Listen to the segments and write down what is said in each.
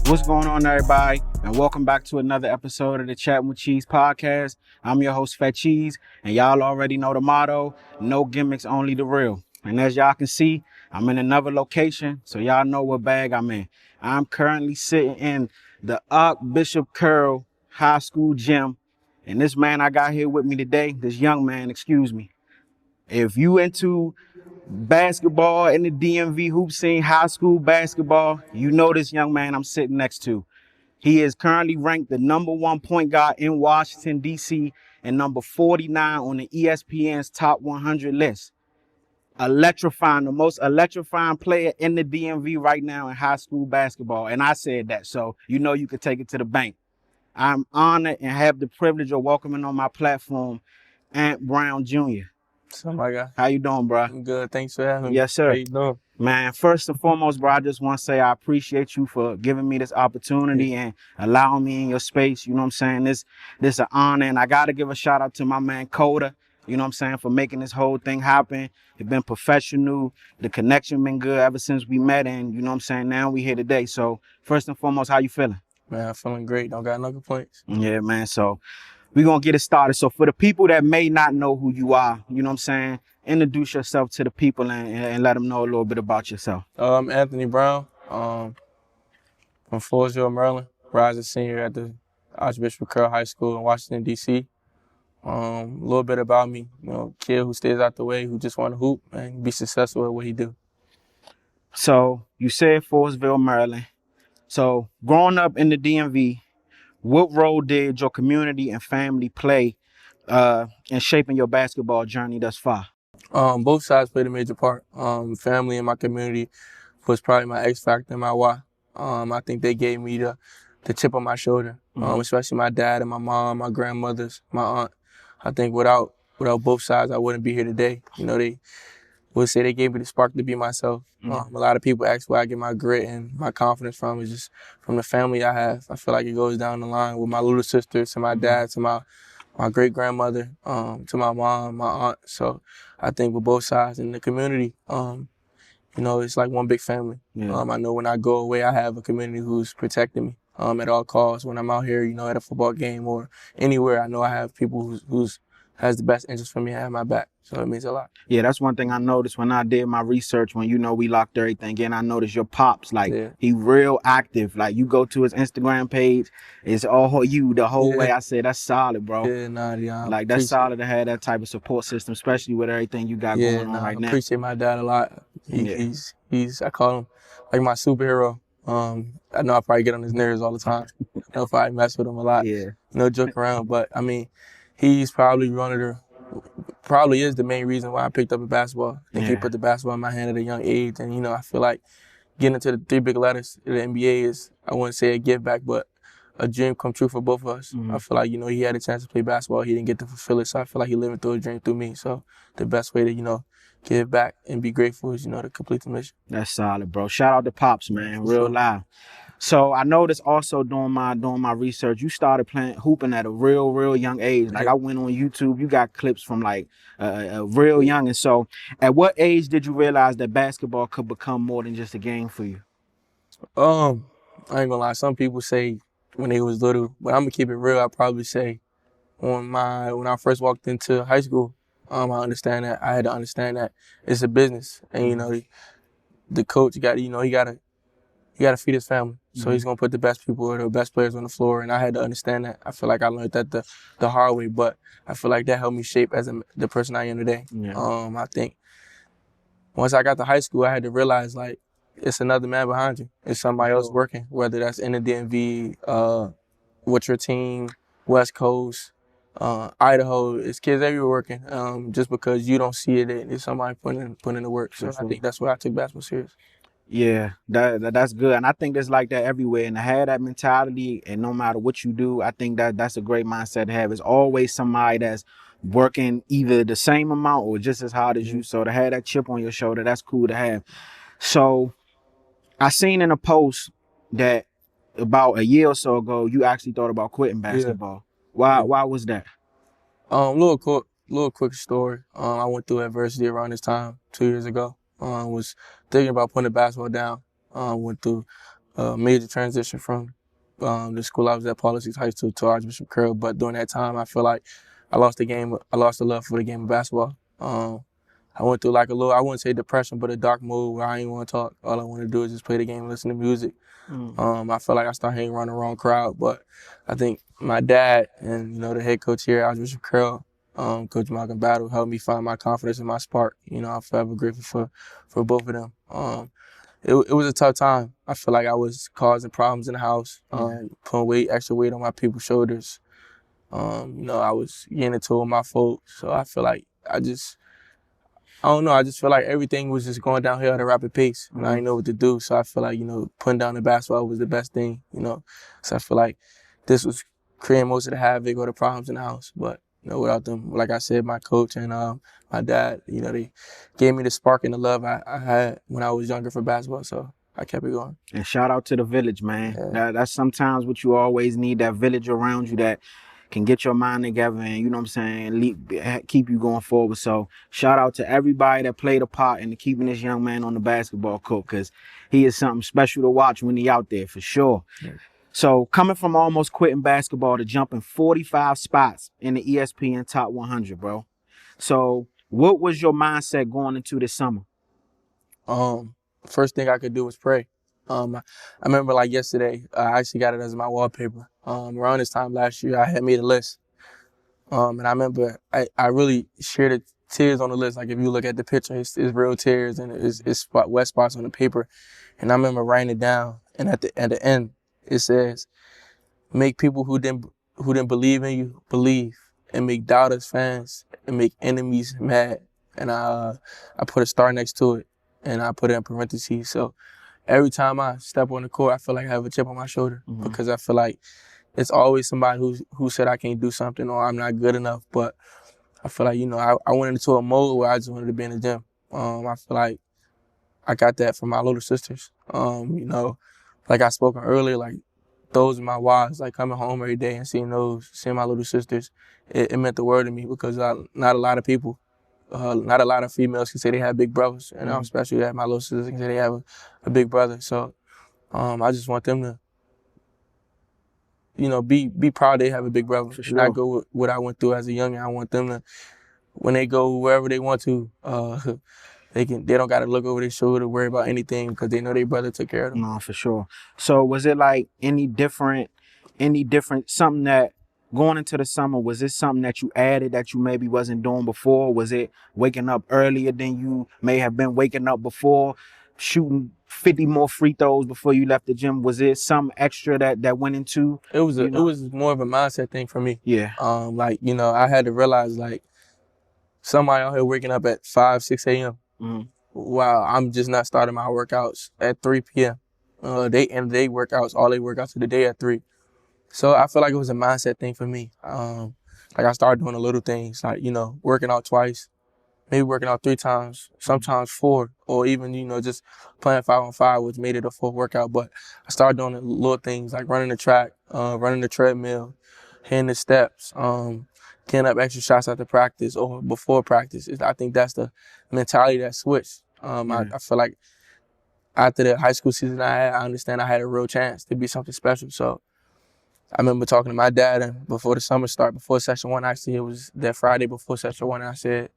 What's going on, everybody? And welcome back to another episode of the Chatting with Cheese podcast. I'm your host, Fat Cheese, and y'all already know the motto, no gimmicks, only the real. And as y'all can see, I'm in another location, so y'all know what bag I'm in. I'm currently sitting in the Archbishop Carroll High School gym, and this man I got here with me today, this young man, excuse me. If you into basketball in the DMV hoop scene, high school basketball, you know this young man I'm sitting next to. He is currently ranked the #1 point guard in Washington, D.C. and number 49 on the ESPN's top 100 list. Electrifying, the most electrifying player in the DMV right now in high school basketball. And I said that, so you know you can take it to the bank. I'm honored and have the privilege of welcoming on my platform Ant Brown Jr. So, my guy. How you doing, bro? I'm good. Thanks for having me. Yes, sir. How you doing? Man, first and foremost, bro, I just want to say I appreciate you for giving me this opportunity and allowing me in your space. You know what I'm saying? This is an honor, and I got to give a shout out to my man Coda, you know what I'm saying, for making this whole thing happen. It's been professional. The connection been good ever since we met, and you know what I'm saying, now we here today. So first and foremost, how you feeling? Man, I'm feeling great. Don't got no complaints. Yeah, man. So we're going to get it started. So for the people that may not know who you are, you know what I'm saying, introduce yourself to the people and let them know a little bit about yourself. I'm Anthony Brown. From Floresville, Maryland. Rising senior at the Archbishop Carroll High School in Washington, D.C. A little bit about me, kid who stays out the way, who just want to hoop and be successful at what he do. So you said Floresville, Maryland. So growing up in the DMV, what role did your community and family play in shaping your basketball journey thus far? Both sides played a major part. Family and my community was probably my X factor and my why. I think they gave me the chip on my shoulder, especially my dad and my mom, my grandmothers, my aunt. I think without both sides, I wouldn't be here today. They would say they gave me the spark to be myself. A lot of people ask where I get my grit and my confidence from. It's just from the family I have. I feel like it goes down the line with my little sister, to my dad, to my great-grandmother, to my mom, my aunt. So I think with both sides in the community, it's like one big family. Yeah. I know when I go away, I have a community who's protecting me at all costs. When I'm out here, at a football game or anywhere, I know I have people who's has the best interest for me and have my back. So it means a lot. Yeah, that's one thing I noticed when I did my research, when, we locked everything in. I noticed your pops, he real active. Like, you go to his Instagram page, it's all you the whole way. I said, that's solid, bro. Yeah. Like, that's solid to have that type of support system, especially with everything you got going on right now. I appreciate my dad a lot. He's I call him like my superhero. I know I probably get on his nerves all the time. I know if I mess with him a lot. Yeah. Joke around. But, he's probably probably is the main reason why I picked up a basketball. I think he put the basketball in my hand at a young age. And, I feel like getting into the 3 big letters in the NBA is, I wouldn't say a give back, but a dream come true for both of us. I feel like, he had a chance to play basketball. He didn't get to fulfill it. So I feel like he's living through a dream through me. So the best way to, give back and be grateful is, to complete the mission. That's solid, bro. Shout out to Pops, man. Real live. So I noticed also doing my research, you started hooping at a real young age. Like, I went on YouTube, you got clips from a real young. And so at what age did you realize that basketball could become more than just a game for you? I ain't gonna lie. Some people say when they was little, but I'm gonna keep it real. I probably say when I first walked into high school, I understand that I had to understand that it's a business, and the coach he gotta feed his family. So he's going to put the best people or the best players on the floor, and I had to understand that. I feel like I learned that the hard way, but I feel like that helped me shape as the person I am today. Yeah. I think once I got to high school, I had to realize, it's another man behind you. It's somebody else working, whether that's in the DMV, with your team, West Coast, Idaho. It's kids everywhere working. Just because you don't see it, it's somebody putting in the work. So I think that's why I took basketball serious. Yeah, that's good. And I think it's like that everywhere. And to have that mentality, and no matter what you do, I think that's a great mindset to have. It's always somebody that's working either the same amount or just as hard as you. So to have that chip on your shoulder, that's cool to have. So I seen in a post that about a year or so ago, you actually thought about quitting basketball. Why was that? Little quick story. I went through adversity around this time 2 years ago. Was thinking about putting the basketball down. Went through major transition from the school I was at, Politics High School, to Archbishop Carroll. But during that time, I feel like I lost the love for the game of basketball. I went through like a little, I wouldn't say depression, but a dark mood where I didn't want to talk. All I want to do is just play the game and listen to music. I feel like I started hanging around the wrong crowd, but I think my dad and, the head coach here, Archbishop Carroll, Coach Malcolm Battle, helped me find my confidence and my spark. I'm forever grateful for both of them. It was a tough time. I feel like I was causing problems in the house, putting extra weight on my people's shoulders. I was getting into it with my folks, so I feel like I don't know. I just feel like everything was just going downhill at a rapid pace, and I didn't know what to do. So I feel like, putting down the basketball was the best thing, So I feel like this was creating most of the havoc or the problems in the house. But, without them, like I said, my coach and my dad, they gave me the spark and the love I had when I was younger for basketball. So I kept it going. And shout out to the village, man. Yeah. That's sometimes what you always need, that village around you that can get your mind together and, you know what I'm saying, keep you going forward. So shout out to everybody that played a part in keeping this young man on the basketball court, because he is something special to watch when he out there, for sure. Yeah. So coming from almost quitting basketball to jumping 45 spots in the ESPN Top 100, bro. So what was your mindset going into this summer? First thing I could do was pray. I remember like yesterday, I actually got it as my wallpaper. Around this time last year, I had made a list. And I remember I really shared the tears on the list. Like if you look at the picture, it's real tears and it's wet spots on the paper. And I remember writing it down. And at the end, it says, make people who didn't believe in you believe, and make doubters fans, and make enemies mad. And I put a star next to it, and I put it in parentheses. So every time I step on the court, I feel like I have a chip on my shoulder, because I feel like it's always somebody who said I can't do something or I'm not good enough. But I feel like, I went into a mode where I just wanted to be in the gym. I feel like I got that from my little sisters. Like I spoke earlier, like those are my whys, like coming home every day and seeing my little sisters, it meant the world to me, because not a lot of people, not a lot of females can say they have big brothers, and I'm especially that my little sisters can say they have a big brother. So I just want them to, be proud they have a big brother. For sure. Not go with what I went through as a youngin'. I want them to, when they go wherever they want to, they don't got to look over their shoulder, worry about anything, because they know their brother took care of them. No, for sure. So was it like any different, something that going into the summer, was this something that you added that you maybe wasn't doing before? Was it waking up earlier than you may have been waking up before, shooting 50 more free throws before you left the gym? Was it some extra that went into? It was it was more of a mindset thing for me. Yeah. I had to realize, like, somebody out here waking up at 5, 6 a.m. While I'm just not starting my workouts at 3 p.m. They end their workouts, all their workouts of the day at 3. So I feel like it was a mindset thing for me. I started doing the little things, like, working out twice, maybe working out 3 times, sometimes 4, or even, just playing 5-on-5, which made it a full workout. But I started doing the little things like running the track, running the treadmill, hitting the steps, getting up extra shots after practice or before practice. I think that's the mentality that switched. I feel like after the high school season I understand I had a real chance to be something special. So I remember talking to my dad, and before the summer started, before session 1, actually, it was that Friday before session 1, and I said,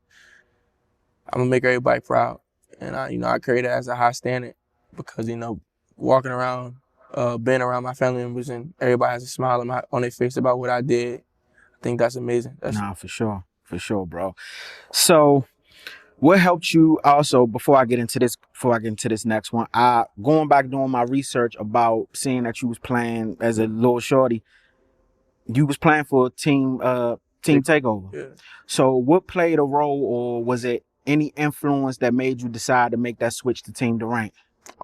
I'm gonna make everybody proud. And I created it as a high standard, because, walking around, being around my family members, and everybody has a smile on their face about what I did. I think that's amazing. For sure, bro. So what helped you also, before I get into this next one, going back doing my research about seeing that you was playing as a little shorty, you was playing for Team Takeover. Yeah. So what played a role, or was it any influence that made you decide to make that switch to Team Durant?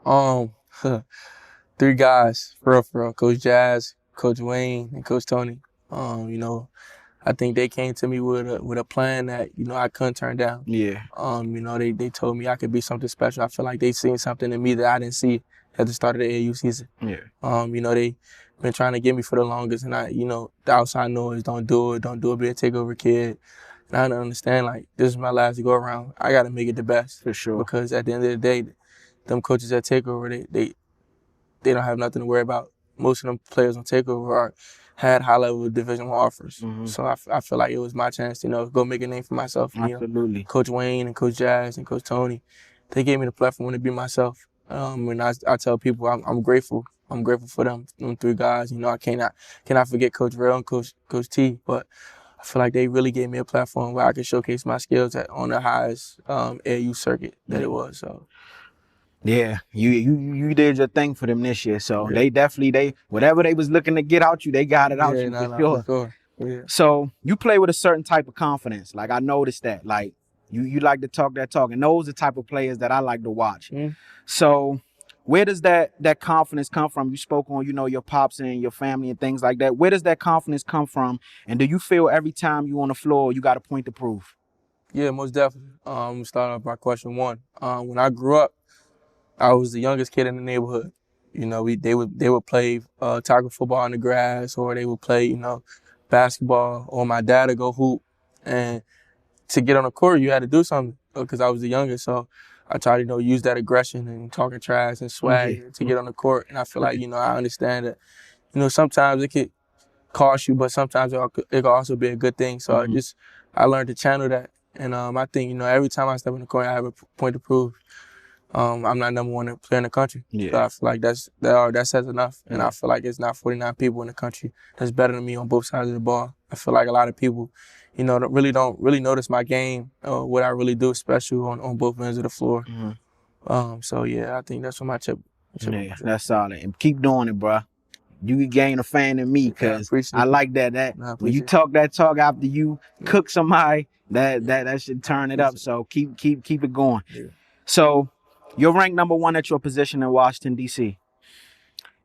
3 guys, for real. Coach Jazz, Coach Wayne, and Coach Tony. I think they came to me with a plan that, I couldn't turn down. Yeah. They told me I could be something special. I feel like they seen something in me that I didn't see at the start of the AAU season. Yeah. They been trying to get me for the longest, and the outside noise, don't do it, be a takeover kid. And I don't understand, like, this is my last go around. I got to make it the best. For sure. Because at the end of the day, them coaches at Takeover, they they don't have nothing to worry about. Most of them players on Takeover had high-level Division I offers. Mhm. So I feel like it was my chance to, go make a name for myself. Absolutely. Coach Wayne and Coach Jazz and Coach Tony, they gave me the platform to be myself. And I tell people I'm grateful. I'm grateful for them 3 guys. I cannot forget Coach Rail and Coach T, but I feel like they really gave me a platform where I could showcase my skills on the highest AAU circuit that it was. So. Yeah, you did your thing for them this year. So Yeah. they definitely whatever they was looking to get out you, they got it out you for sure. For sure. Yeah. So you play with a certain type of confidence. Like I noticed that. Like you like to talk that talk, and those are the type of players that I like to watch. So where does that confidence come from? You spoke on, your pops and your family and things like that. Where does that confidence come from? And do you feel every time you on the floor, you got a point to prove? Yeah, most definitely. Start off by question 1. When I grew up, I was the youngest kid in the neighborhood. They would play tackle football on the grass, or they would play, basketball, or my dad would go hoop. And to get on the court, you had to do something because I was the youngest. So I tried to, use that aggression and talking trash and swag to get on the court. And I feel like, I understand that, sometimes it could cost you, but sometimes it could also be a good thing. So I learned to channel that. And I think, every time I step in the court, I have a point to prove. I'm not number 1 player in the country. Yeah. So I feel like that says enough. And I feel like it's not 49 people in the country that's better than me on both sides of the ball. I feel like a lot of people, don't really notice my game or what I really do special on both ends of the floor. So yeah, I think that's what my chip. Yeah, that's solid. And keep doing it, bro. You can gain a fan in me because I like that. When you talk that talk after you cook somebody, that should turn it up. So keep it going. Yeah. So you're ranked number 1 at your position in Washington, D.C.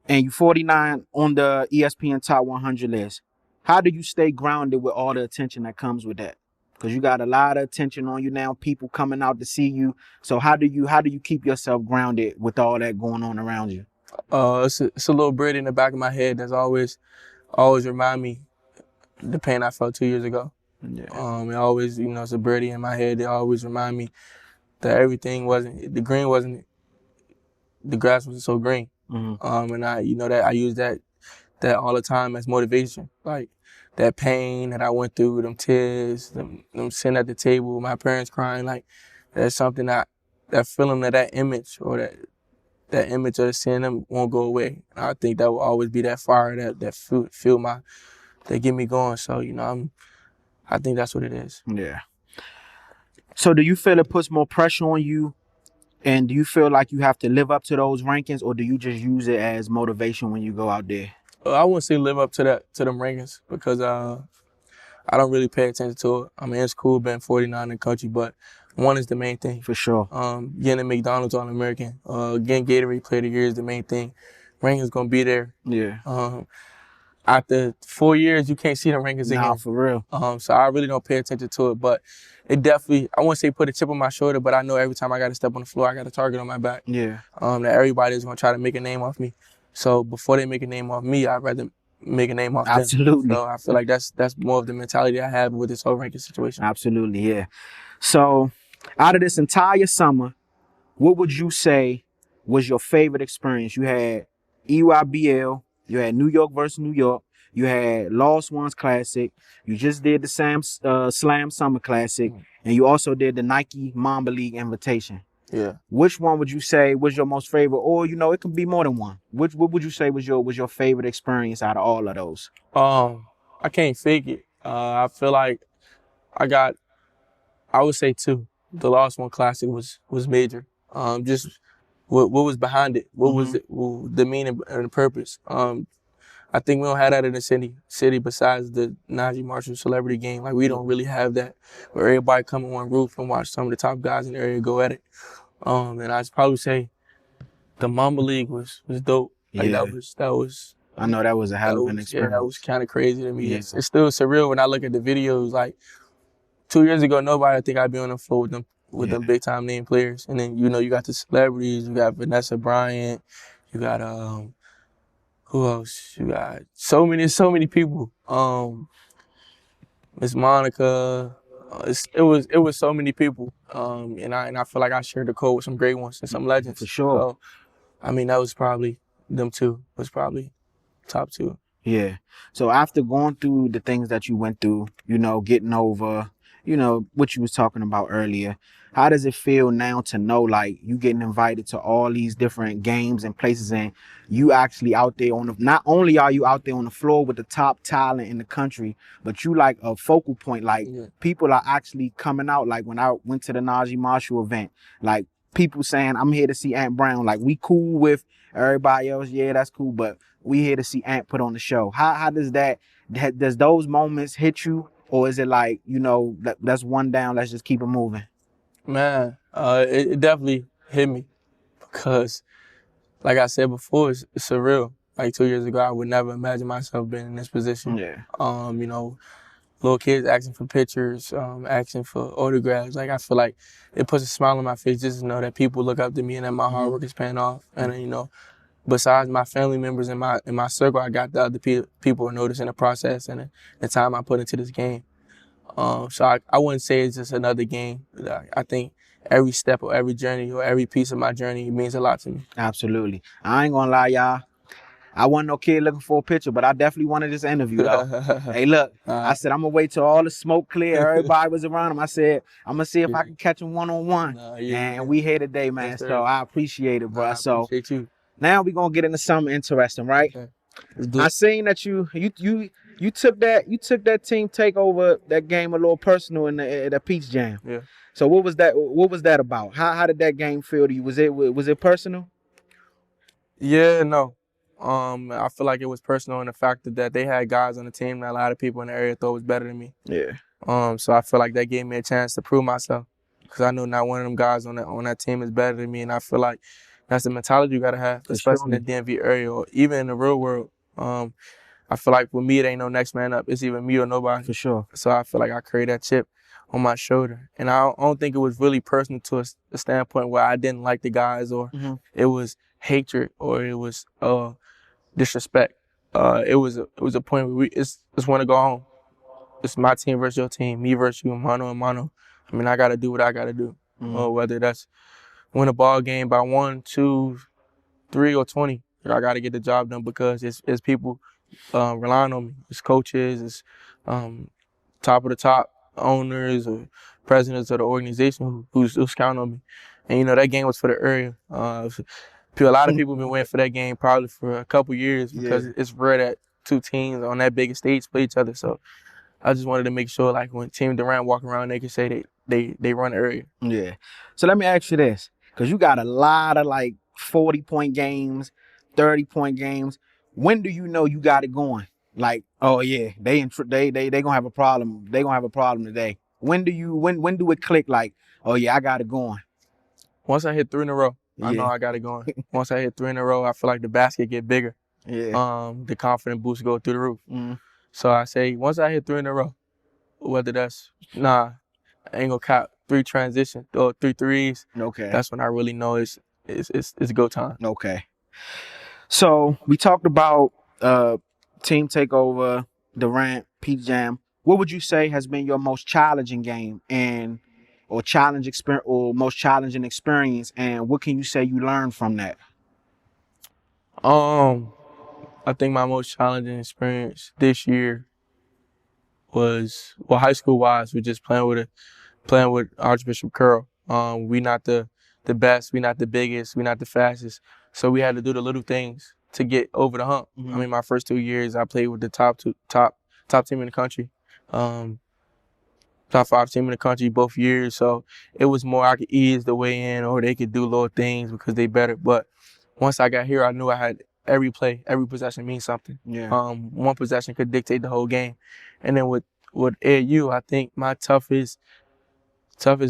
And you're 49 on the ESPN Top 100 list. How do you stay grounded with all the attention that comes with that? Because you got a lot of attention on you now, people coming out to see you. So how do you keep yourself grounded with all that going on around you? It's a little bird in the back of my head that's always remind me the pain I felt 2 years ago. Yeah. It always, it's a birdie in my head. They always remind me that the grass wasn't so green. And I use that all the time as motivation. Like that pain that I went through, them tears, them sitting at the table, my parents crying, like that's something that feeling of that image or that image of seeing them won't go away. And I think that will always be that fire that get me going. So, I think that's what it is. Yeah. So do you feel it puts more pressure on you? And do you feel like you have to live up to those rankings, or do you just use it as motivation when you go out there? I wouldn't say live up to them rankings because I don't really pay attention to it. I mean, it's cool being 49 in the country, but 1 is the main thing. For sure. Getting a McDonald's All-American, getting Gatorade Player of the Year is the main thing. Rankings gonna be there. Yeah. After 4 years, you can't see the rankings again. Nah, for real. So I really don't pay attention to it, but it definitely, I wouldn't say put a chip on my shoulder, but I know every time I got to step on the floor, I got a target on my back. Yeah. That everybody is gonna try to make a name off me. So before they make a name off me, I'd rather make a name off them. Absolutely. So I feel like that's more of the mentality I have with this whole ranking situation. Absolutely, yeah. So out of this entire summer, what would you say was your favorite experience? You had EYBL, you had New York versus New York, you had Lost Ones Classic, you just did the Slam Summer Classic, and you also did the Nike Mamba League Invitation. Yeah. Which one would you say was your most favorite? Or, it could be more than one. What would you say was your favorite experience out of all of those? I can't fake it. I feel like I would say 2. The Lost One Classic was major. Just what was behind it? What was it? The meaning and the purpose? I think we don't have that in the city besides the Najee Marshall celebrity game. Like we don't really have that where everybody come on one roof and watch some of the top guys in the area go at it. And I'd probably say the Mamba League was dope. Like Yeah. that was. I know that was a hell of an experience. Yeah, that was kind of crazy to me. Yeah. It's still surreal when I look at the videos. Like 2 years ago, nobody would think I'd be on the floor with them big time name players. And then you got the celebrities. You got Vanessa Bryant. You got who else? You got so many people. Miss Monica. It was so many people. And I feel like I shared the court with some great ones and some legends. For sure. So, I mean, that was probably them two was probably top two. Yeah. So after going through the things that you went through, getting over, what you was talking about earlier, how does it feel now to know like you getting invited to all these different games and places, and you actually out there not only are you out there on the floor with the top talent in the country, but you like a focal point, like people are actually coming out. Like when I went to the Najee Marshall event, like people saying, I'm here to see Ant Brown. Like we cool with everybody else. Yeah, that's cool. But we here to see Ant put on the show. How does does those moments hit you? Or is it like, that's one down, let's just keep it moving? Man, it definitely hit me because, like I said before, it's surreal. Like 2 years ago, I would never imagine myself being in this position. Yeah. Little kids asking for pictures, asking for autographs. Like I feel like it puts a smile on my face just to know that people look up to me and that my hard work is paying off. And besides my family members in my circle, I got the other people noticing the process and the time I put into this game. So I wouldn't say it's just another game. I think every step or every journey or every piece of my journey means a lot to me. Absolutely. I ain't gonna lie, y'all. I wasn't no kid looking for a picture, but I definitely wanted this interview, though. Hey, look, I said, I'm going to wait till all the smoke clear. Everybody was around him. I said, I'm going to see if I can catch him one-on-one. And we here today, man. Yes, so I appreciate it, bro. I appreciate you. Now we're going to get into something interesting, right? Okay. I seen that you took that team takeover, that game a little personal in the Peach Jam. Yeah. So what was that about? How did that game feel to you? Was it personal? Yeah, no. I feel like it was personal in the fact that they had guys on the team that a lot of people in the area thought was better than me. Yeah. So I feel like that gave me a chance to prove myself because I know not one of them guys on that team is better than me, and I feel like that's the mentality you gotta have, especially in the DMV area or even in the real world. I feel like with me, it ain't no next man up. It's either me or nobody. For sure. So I feel like I carried that chip on my shoulder, and I don't think it was really personal to a standpoint where I didn't like the guys or it was hatred or it was disrespect. It was a point where we just want to go home. It's my team versus your team, me versus you, mano and mano. I mean, I got to do what I got to do, whether that's win a ball game by 1, 2, 3, or 20. I got to get the job done because it's people relying on me. It's coaches, it's top of the top owners or presidents of the organization who's counting on me. And that game was for the area. A lot of people have been waiting for that game probably for a couple years because it's rare that two teams on that big stage play each other. So I just wanted to make sure, like, when Team Durant walk around, they can say they run the area. Yeah. So let me ask you this, because you got a lot of, like, 40-point games, 30-point games. When do you know you got it going? Like, oh, yeah, they going to have a problem. They going to have a problem today. When do it click, like, oh, yeah, I got it going? Once I hit 3 in a row. I know I got it going. Once I hit 3 in a row, I feel like the basket get bigger. Yeah. The confidence boost go through the roof. So I say once I hit 3 in a row, whether that's I ain't gonna count 3 transitions or 3 threes. Okay. That's when I really know it's go time. Okay. So we talked about team takeover, Durant, Peach Jam. What would you say has been your most challenging game or most challenging experience, and what can you say you learned from that? I think my most challenging experience this year was, high school wise, was just playing with Archbishop Carroll. We not the best, we not the biggest, we not the fastest, so we had to do the little things to get over the hump. I mean, my first 2 years, I played with the top team in the country. Top 5 team in the country both years, so it was more I could ease the way in or they could do little things because they better. But once I got here, I knew I had every play, every possession means something. Yeah. One possession could dictate the whole game. And then with AU, I think my toughest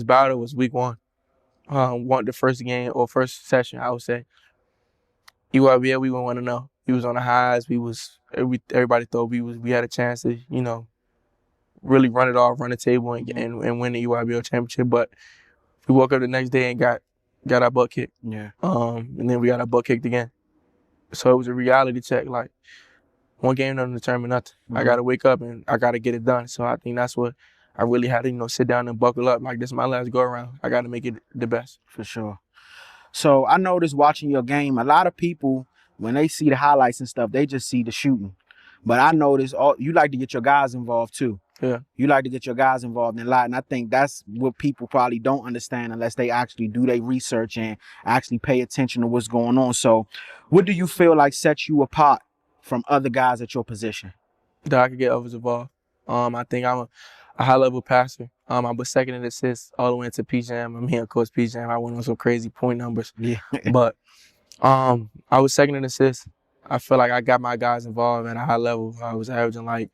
battle was week 1. The first game or first session, I would say. EYBL, we wouldn't want to know. We was on the highs. Everybody thought we had a chance to, really run it off, run the table, and win the EYBL championship. But we woke up the next day and got our butt kicked. Yeah. And then we got our butt kicked again. So it was a reality check. Like, one game doesn't determine nothing. I got to wake up and I got to get it done. So I think that's what I really had to, sit down and buckle up. Like, this is my last go around. I got to make it the best. For sure. So I noticed watching your game, a lot of people when they see the highlights and stuff, they just see the shooting. But I notice you like to get your guys involved too. Yeah. You like to get your guys involved in a lot. And I think that's what people probably don't understand unless they actually do their research and actually pay attention to what's going on. So what do you feel like sets you apart from other guys at your position? That I could get others involved. I think I'm a high-level passer. I was second in assists all the way into P-Jam. I'm here, Coach P-Jam. I went on some crazy point numbers. Yeah. But I was second in assists. I feel like I got my guys involved at a high level. I was averaging like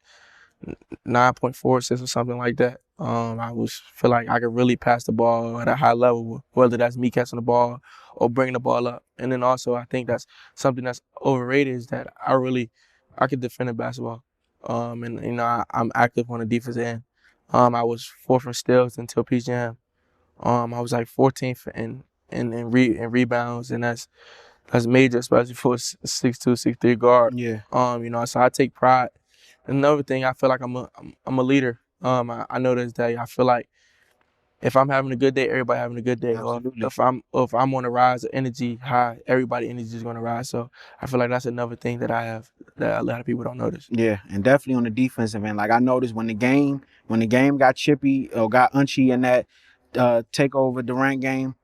9.4 assists or something like that. Feel like I could really pass the ball at a high level, whether that's me catching the ball or bringing the ball up. And then also I think that's something that's overrated is that I could defend a basketball. And you know I'm active on the defensive end. I was fourth in steals until PGM. I was like 14th in rebounds, and that's major, especially for a 6'2", 6'3" guard. Yeah. You know, so I take pride. Another thing, I feel like I'm a leader. I noticed that I feel like if I'm having a good day, everybody having a good day. Absolutely. Or if I'm on a rise of energy high, everybody energy is going to rise. So I feel like that's another thing that I have that a lot of people don't notice. Yeah, and definitely on the defensive end. Like I noticed when the game got chippy or got unchy in that takeover Durant game,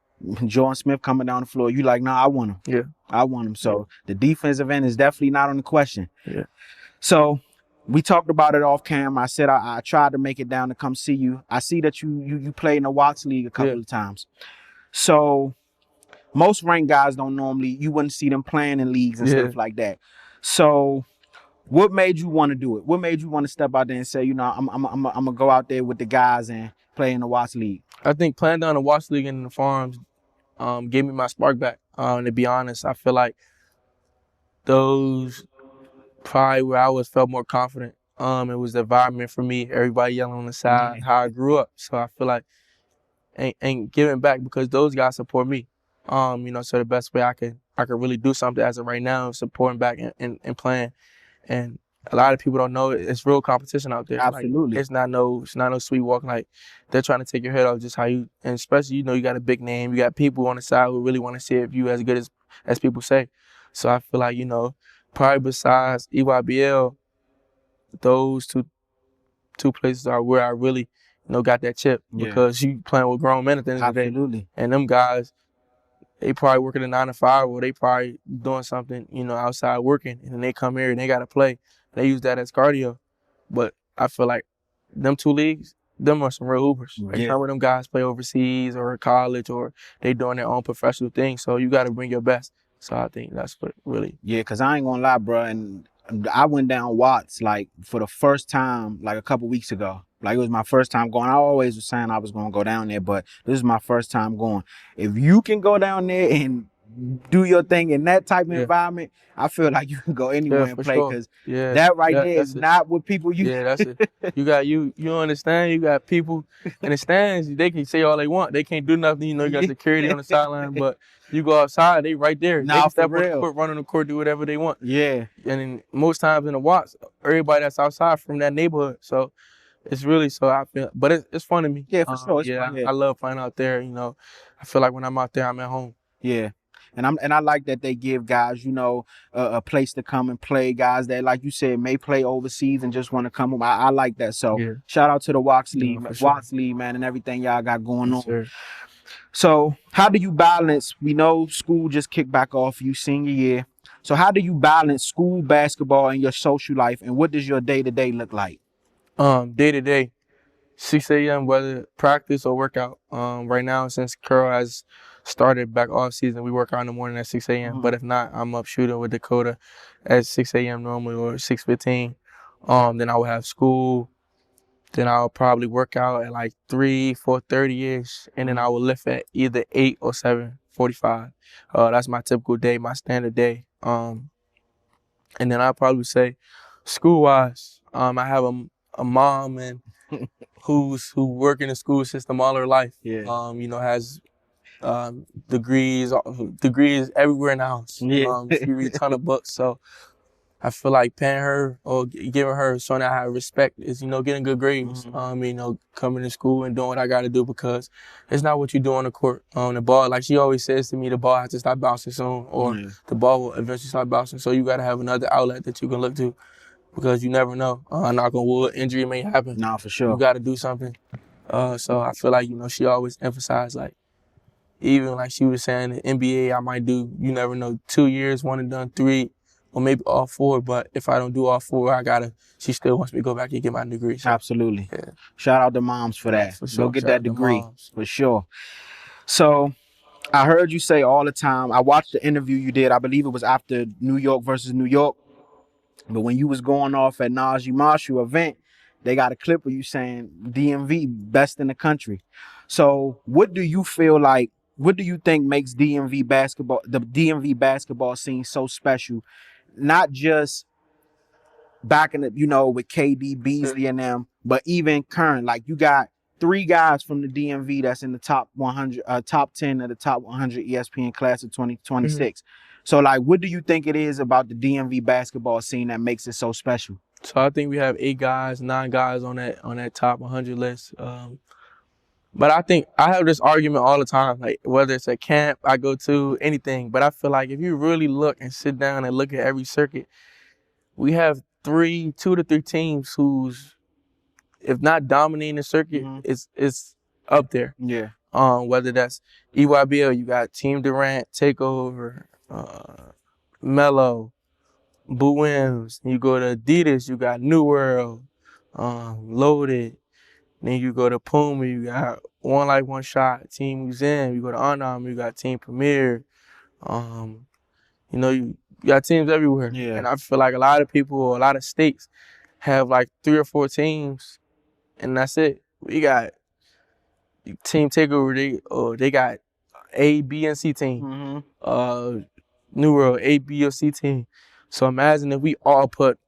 Jordan Smith coming down the floor, you like, nah, I want him. Yeah. I want him. So the defensive end is definitely not on the question. Yeah. So we talked about it off camera. I said I tried to make it down to come see you. I see that you played in the Watts League a couple of times. So most ranked guys you wouldn't see them playing in leagues and stuff like that. So what made you want to do it? What made you want to step out there and say, you know, I'm gonna go out there with the guys and play in the Watts League? I think playing down the Watts League and in the farms gave me my spark back. To be honest, I feel like those probably where I felt more confident. It was the environment for me, everybody yelling on the side, how I grew up. So I feel like and giving back because those guys support me. You know, so the best way I could really do something as of right now is supporting back and playing. And a lot of people don't know it's real competition out there. Absolutely. Like, it's not no sweet walk. Like they're trying to take your head off just how you, and especially, you know, you got a big name, you got people on the side who really want to see if you as good as people say. So I feel like, you know, probably besides EYBL, those two places are where I really, you know, got that chip because you playing with grown men at the end of the day. Absolutely. And them guys, they probably working a 9 to 5 or they probably doing something, you know, outside working, and then they come here and they got to play. They use that as cardio. But I feel like them two leagues, them are some real hoopers. Like some of them guys play overseas or college or they doing their own professional thing. So you got to bring your best. So I think that's what really. Yeah, because I ain't gonna lie, bro. And I went down Watts like for the first time like a couple weeks ago. Like it was my first time going. I always was saying I was gonna go down there, but this is my first time going. If you can go down there and do your thing in that type of environment, I feel like you can go anywhere and play because that right there is not what people use. Yeah, that's it. You understand? You got people in the stands. They can say all they want. They can't do nothing. You know, you got security on the sideline, but you go outside, they right there. Nah, they can step for on real. the court, run on the court, do whatever they want. Yeah. And then most times in the Watts, everybody that's outside from that neighborhood. So it's really I feel, but it's fun to me. Yeah, for sure. It's fun, I love playing out there. You know, I feel like when I'm out there, I'm at home. Yeah. And I like that they give guys, you know, a place to come and play. Guys that, like you said, may play overseas and just want to come home. I like that. So shout out to the Watts League, man, and everything y'all got going on. Sure. So how do you balance? We know school just kicked back off you senior year. So how do you balance school basketball and your social life, and what does your day-to-day look like? Day-to-day, 6 a.m. whether practice or workout. Right now, since Carroll has started back off season, we work out in the morning at 6 a.m. But if not, I'm up shooting with Dakota at 6 a.m. normally or 6:15. Then I will have school. Then I'll probably work out at like 4:30-ish, and then I will lift at either 8 or 7:45. That's my typical day, my standard day. And then I'll probably say, school-wise, I have a mom and who work in the school system all her life. Yeah. You know, has degrees everywhere in the house. She reads a ton of books. So I feel like paying her or giving her, showing her how respect is, getting good grades. Coming to school and doing what I got to do, because it's not what you do on the court. On the ball, like she always says to me, the ball has to stop bouncing soon, or the ball will eventually stop bouncing. So you got to have another outlet that you can look to, because you never know. Knock on wood, injury may happen. Nah, for sure. You got to do something. So I feel like, she always emphasized, like, even like she was saying, the NBA I might do, you never know, 2 years, 1 and done, 3, or maybe all 4. But if I don't do all 4, she still wants me to go back and get my degree. So, absolutely. Yeah. Shout out to moms for that. For sure. Go get Shout that out to degree, moms. for sure. So I heard you say all the time, I watched the interview you did, I believe it was after New York versus New York, but when you was going off at Najee Marshall event, they got a clip of you saying DMV best in the country. So what do you feel like, what do you think makes the DMV basketball scene so special? Not just back in the, with KD, Beasley and them, but even current. Like you got 3 guys from the DMV that's in the top 100, top 10 of the top 100 ESPN class of 2026. So like, what do you think it is about the DMV basketball scene that makes it so special? So I think we have 8 guys, 9 guys on that top 100 list. But I think I have this argument all the time, like whether it's a camp I go to, anything. But I feel like if you really look and sit down and look at every circuit, we have 2 to 3 teams who's, if not dominating the circuit, it's up there. Yeah. Whether that's EYBL, you got Team Durant, Takeover, Melo, Boo Wims. You go to Adidas, you got New World, Loaded. Then you go to Puma, you got One Life, One Shot, Team Museum. You go to Under Armour, you got Team Premier. You got teams everywhere. Yeah. And I feel like a lot of people or a lot of states have like 3 or 4 teams, and that's it. We got Team Takeover, they got A, B, and C team. New World, A, B, or C team. So imagine if we all put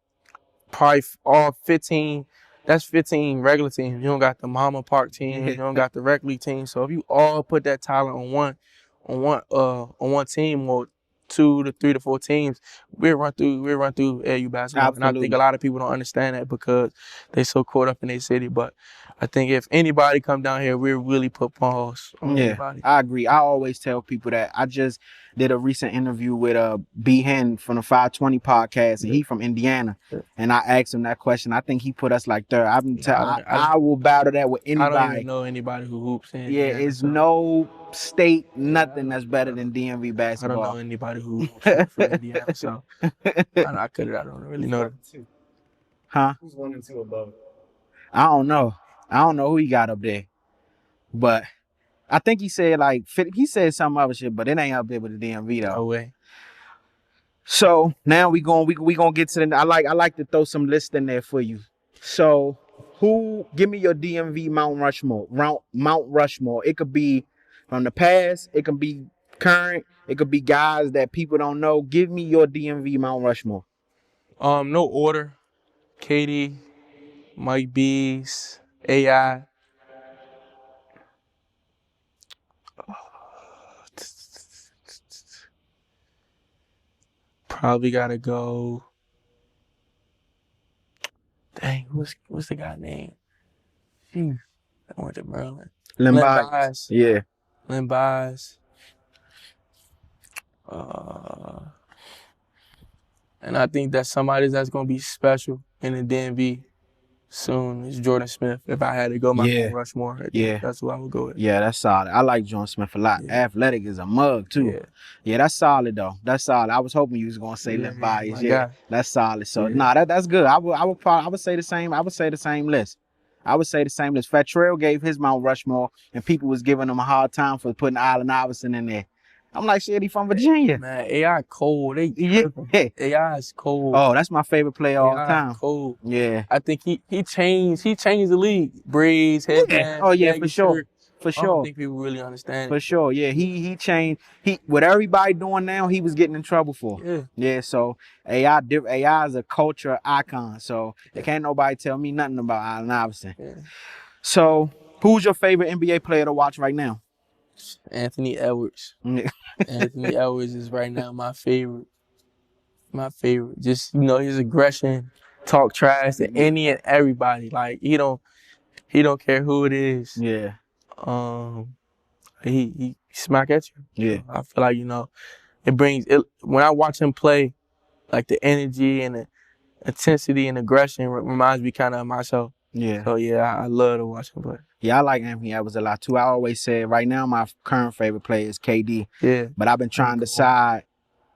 probably all 15, that's 15 regular teams. You don't got the Mama Park team, you don't got the rec league team. So if you all put that talent on one team, or 2 to 3 to 4 teams, we'll run through AU basketball. Absolutely. And I think a lot of people don't understand that because they so caught up in their city. But I think if anybody come down here, we'll really put pause on anybody. I agree. I always tell people that. I just did a recent interview with B Hen from the 520 podcast, and he from Indiana. And I asked him that question. I think he put us like third. I will battle that with anybody. I don't even know anybody who hoops in Indiana. It's no state, nothing that's better than DMV basketball. I don't know anybody who hoops from Indiana, so I don't really know. Huh? Who's 1 and 2 above it? I don't know. I don't know who he got up there, but I think he said he said some other shit, but it ain't up there with the DMV though. No way. So now we gonna get to the. I like to throw some lists in there for you. So give me your DMV Mount Rushmore. It could be from the past. It could be current. It could be guys that people don't know. Give me your DMV Mount Rushmore. No order. KD, Mike B's, AI. Probably gotta go. Dang, what's the guy name? I went to Maryland. Len Bias. Yeah. Len Bias. And I think that somebody that's gonna be special in the DMV soon is Jordan Smith. If I had to go my Rushmore, that's who I would go with. Yeah, that's solid. I like Jordan Smith a lot. Yeah. Athletic is a mug too. Yeah, that's solid though. That's solid. I was hoping you was gonna say Len Bias. Yeah, that's solid. So that's good. I would say the same. I would say the same list. Fat Trail gave his Mount Rushmore, and people was giving him a hard time for putting Allen Iverson in there. I'm like, shit, he from Virginia. Man, AI cold. AI is cold. Oh, that's my favorite player all the time. Cold. Yeah. I think he changed the league. Braids, headband. Oh yeah, for sure. For sure. I don't think people really understand it. For sure. Yeah. He changed. What everybody doing now, he was getting in trouble for. Yeah. Yeah. So AI is a culture icon. So can't nobody tell me nothing about Allen Iverson. Yeah. So who's your favorite NBA player to watch right now? Anthony Edwards. Anthony Edwards is right now my favorite. My favorite. Just, his aggression, talk trash to any and everybody. Like he don't care who it is. Yeah. Um, he smack at you. Yeah. So I feel like it brings it when I watch him play. Like the energy and the intensity and aggression reminds me kind of myself. Yeah. So yeah, I love to watch him play. Yeah, I like Anthony Edwards a lot too. I always say right now my current favorite player is KD. Yeah. But I've been trying to decide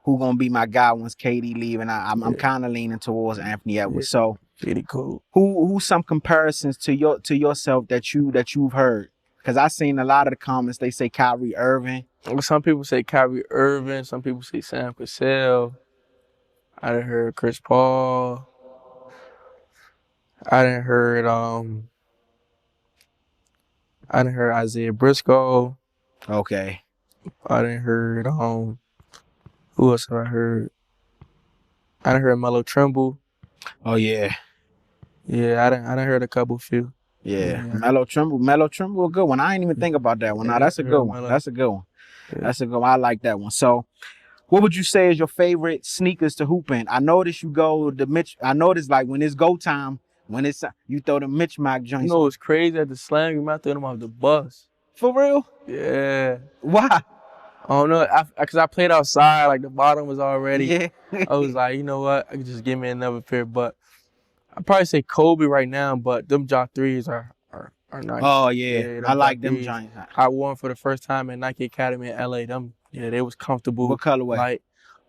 who gonna be my guy once KD leave, and I'm kind of leaning towards Anthony Edwards. Yeah. So pretty cool. Who's some comparisons to yourself that you've heard? Because I seen a lot of the comments. They say Kyrie Irving. Some people say Kyrie Irving. Some people say Sam Cassell. I done heard Chris Paul. I done heard Isaiah Briscoe. Okay. I done heard who else have I heard? I done heard Melo Trimble. Oh yeah. Yeah, I done heard a few. Yeah. Melo Trimble, a good one. I ain't even think about that one. Now that's a good one. Melo. That's a good one. Yeah. That's a good one. I like that one. So, what would you say is your favorite sneakers to hoop in? I noticed you go the Mitch. I noticed like when it's go time, when it's you throw the Mitch Mac joints. You know what's crazy at the slam? You might throw them off the bus. For real? Yeah. Why? I don't know, because I played outside, like the bottom was already. Yeah. I was like, you know what? I could just give me another pair, but I'd probably say Kobe right now, but them Jaw 3s are nice. Oh yeah, I like them joints. I wore them for the first time at Nike Academy in LA. They was comfortable. What colorway? Like,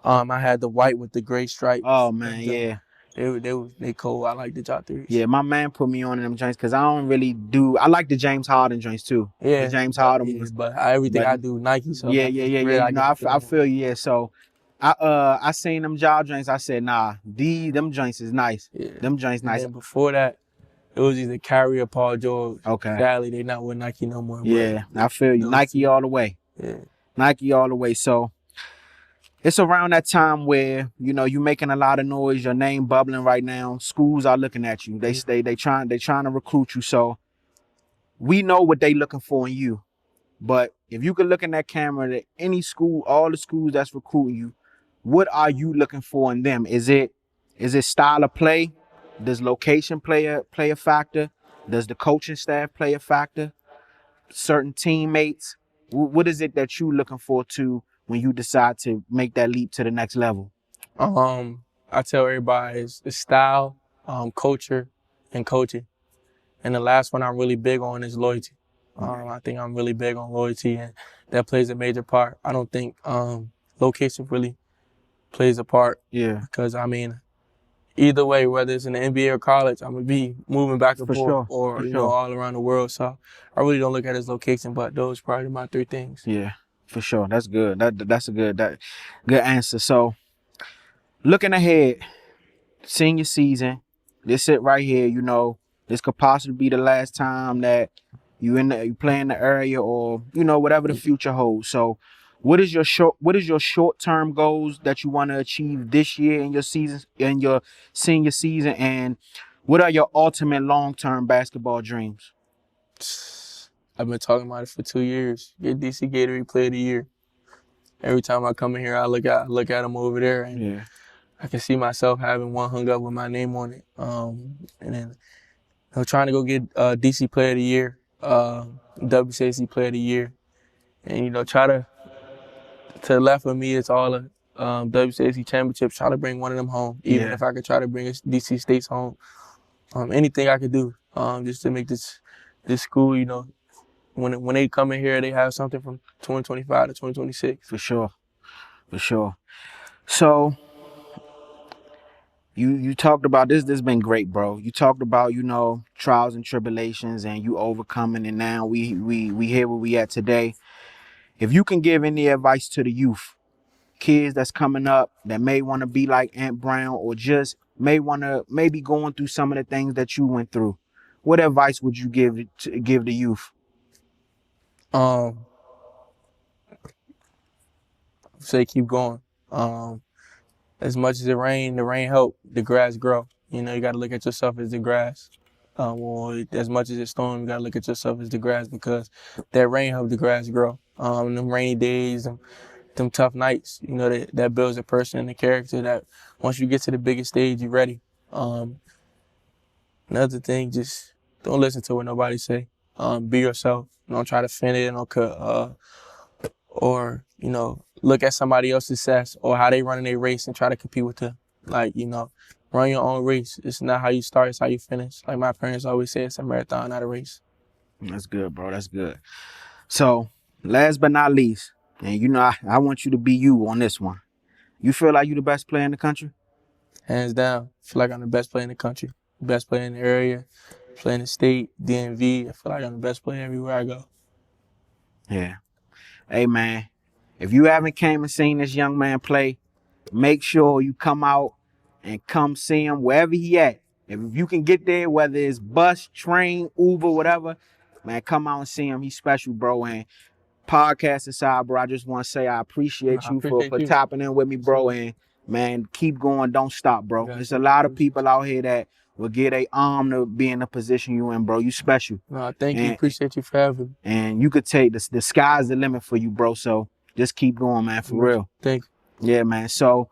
I had the white with the gray stripes. Oh man, yeah. They cold. I like the Jaw 3s. Yeah, my man put me on them joints because I don't really do. I like the James Harden joints too. Yeah, the James Harden ones. But everything I do Nike. So yeah. I feel you. Yeah, so I seen them jaw joints. I said, nah, them joints is nice. Yeah. Them joints nice. And before that, it was either Kyrie or Paul George. Okay. Sadly, they not with Nike no more. Yeah, I feel you. Nike all the way. Yeah. Nike all the way. So it's around that time where you making a lot of noise. Your name bubbling right now. Schools are looking at you. They trying to recruit you. So we know what they looking for in you. But if you could look in that camera at any school, all the schools that's recruiting you, what are you looking for in them? Is it style of play? Does location play a factor? Does the coaching staff play a factor? Certain teammates? What is it that you looking for to when you decide to make that leap to the next level? I tell everybody it's style, culture, and coaching. And the last one I'm really big on is loyalty. I think I'm really big on loyalty, and that plays a major part. I don't think location really plays a part. Yeah. Because, either way, whether it's in the NBA or college, I'm going to be moving back and forth or all around the world. So I really don't look at it as location, but those are probably my three things. Yeah, for sure. That's good. That's a good answer. So looking ahead, senior season, this it right here, this could possibly be the last time that you play in the area or whatever the future holds. So what is your short-term goals that you want to achieve this year in your senior season, and what are your ultimate long-term basketball dreams? I've been talking about it for 2 years. Get DC Gatorade Player of the Year. Every time I come in here, I look at them over there, and I can see myself having one hung up with my name on it. And then trying to go get DC Player of the Year, WCAC Player of the Year, and try to the left of me, it's all the WCAC championships. Try to bring one of them home, even if I could try to bring DC States home. Anything I could do, just to make this school, when they come in here, they have something from 2025 to 2026. For sure. So you talked about this. This has been great, bro. You talked about trials and tribulations and you overcoming, and now we here where we at today. If you can give any advice to the youth, kids that's coming up that may want to be like Ant Brown or just maybe going through some of the things that you went through, what advice would you give the youth? Say keep going. As much as the rain help the grass grow. You got to look at yourself as the grass. Or as much as it's storm, you got to look at yourself as the grass, because that rain helped the grass grow. Them rainy days, them tough nights. You know, that builds a person and a character that once you get to the biggest stage, you're ready. Another thing, just don't listen to what nobody say. Be yourself. Don't try to fit in or look at somebody else's success or how they running their race and try to compete with them. Like, run your own race. It's not how you start, it's how you finish. Like my parents always say, it's a marathon, not a race. That's good, bro. That's good. So, last but not least, and I want you to be you on this one. You feel like you the best player in the country? Hands down. I feel like I'm the best player in the country. Best player in the area, play in the state, DMV. I feel like I'm the best player everywhere I go. Yeah. Hey, man, if you haven't came and seen this young man play, make sure you come out and come see him wherever he at. If you can get there, whether it's bus, train, Uber, whatever, man, come out and see him. He's special, bro. And podcast aside, bro, I just want to say I appreciate you for tapping in with me, bro. And, man, keep going. Don't stop, bro. There's a lot of people out here that will get a arm to be in the position you in, bro. You special. No, thank you. Appreciate you for having me. And you could take the sky's the limit for you, bro. So just keep going, man, for real. Thank you. Yeah, man. So,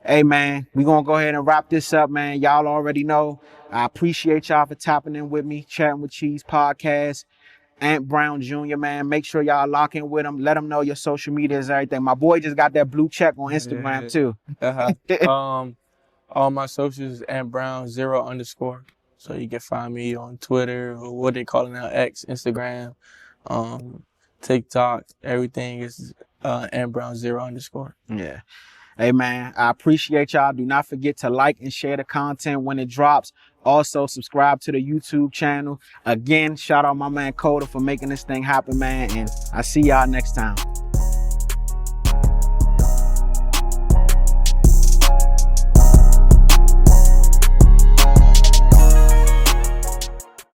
hey, man, we going to go ahead and wrap this up, man. Y'all already know. I appreciate y'all for tapping in with me, Chatting with Cheese podcast. Ant Brown Jr., man. Make sure y'all lock in with him. Let him know your social medias and everything. My boy just got that blue check on Instagram, too. All my socials is Ant Brown 0_. So you can find me on Twitter or what they call it now, X, Instagram, TikTok. Everything is Ant Brown 0_. Yeah. Hey, man, I appreciate y'all. Do not forget to like and share the content when it drops. Also, subscribe to the YouTube channel. Again, shout out my man Coda for making this thing happen, man. And I see y'all next time.